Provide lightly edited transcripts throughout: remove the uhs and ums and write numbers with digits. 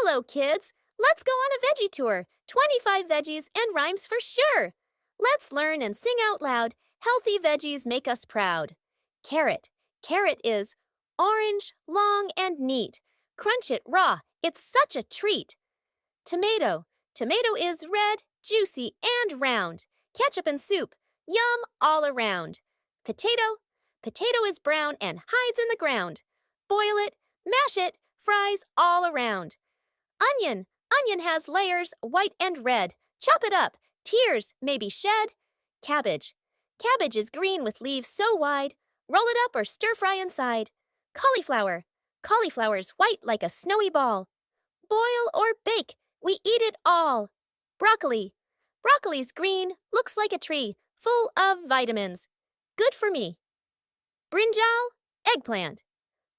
Hello, kids! Let's go on a veggie tour. 25 veggies and rhymes for sure. Let's learn and sing out loud. Healthy veggies make us proud. Carrot. Carrot is orange, long, and neat. Crunch it raw. It's such a treat. Tomato. Tomato is red, juicy, and round. Ketchup and soup. Yum all around. Potato. Potato is brown and hides in the ground. Boil it, mash it, fries all around. Onion. Onion has layers, white and red. Chop it up. Tears may be shed. Cabbage. Cabbage is green with leaves so wide. Roll it up or stir fry inside. Cauliflower. Cauliflower's white like a snowy ball. Boil or bake. We eat it all. Broccoli. Broccoli's green, looks like a tree, full of vitamins. Good for me. Brinjal. Eggplant.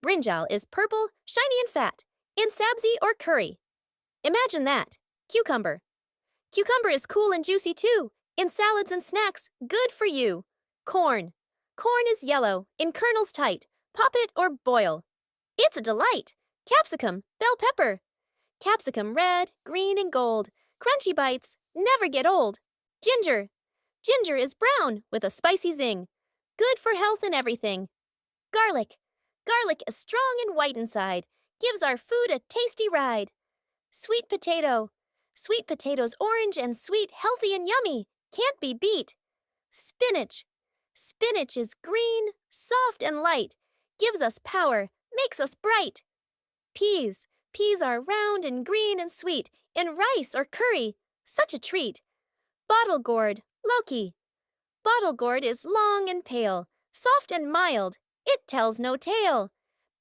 Brinjal is purple, shiny and fat, in sabzi or curry. Imagine that. Cucumber. Cucumber is cool and juicy too. In salads and snacks, good for you. Corn. Corn is yellow, in kernels tight. Pop it or boil. It's a delight. Capsicum, bell pepper. Capsicum red, green, and gold. Crunchy bites, never get old. Ginger. Ginger is brown with a spicy zing. Good for health and everything. Garlic. Garlic is strong and white inside. Gives our food a tasty ride. Sweet potato. Sweet potato's orange and sweet, healthy and yummy. Can't be beat. Spinach. Spinach is green, soft and light. Gives us power, makes us bright. Peas. Peas are round and green and sweet. In rice or curry, such a treat. Bottle gourd, Loki. Bottle gourd is long and pale, soft and mild. It tells no tale.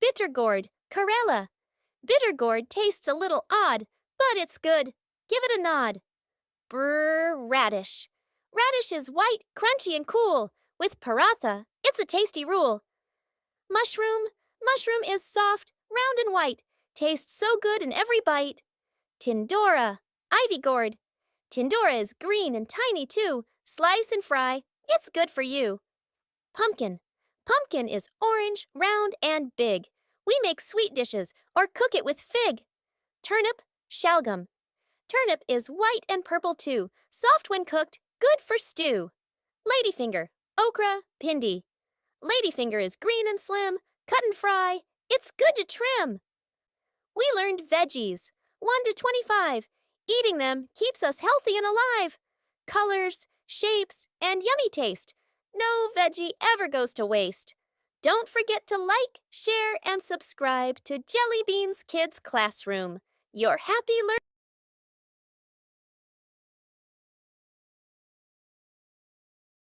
Bitter gourd, Karela. Bitter gourd tastes a little odd, but it's good. Give it a nod. Brr, radish. Radish is white, crunchy, and cool. With paratha, it's a tasty rule. Mushroom. Mushroom is soft, round, and white. Tastes so good in every bite. Tindora. Ivy gourd. Tindora is green and tiny too. Slice and fry. It's good for you. Pumpkin. Pumpkin is orange, round, and big. We make sweet dishes or cook it with fig. Turnip. Shalgam. Turnip is white and purple too. Soft when cooked, good for stew. Ladyfinger. Okra. Pindi. Ladyfinger is green and slim. Cut and fry. It's good to trim. We learned veggies. 1 to 25. Eating them keeps us healthy and alive. Colors, shapes, and yummy taste. No veggie ever goes to waste. Don't forget to like, share, and subscribe to Jellybeans Kids Classroom. Your happy learning.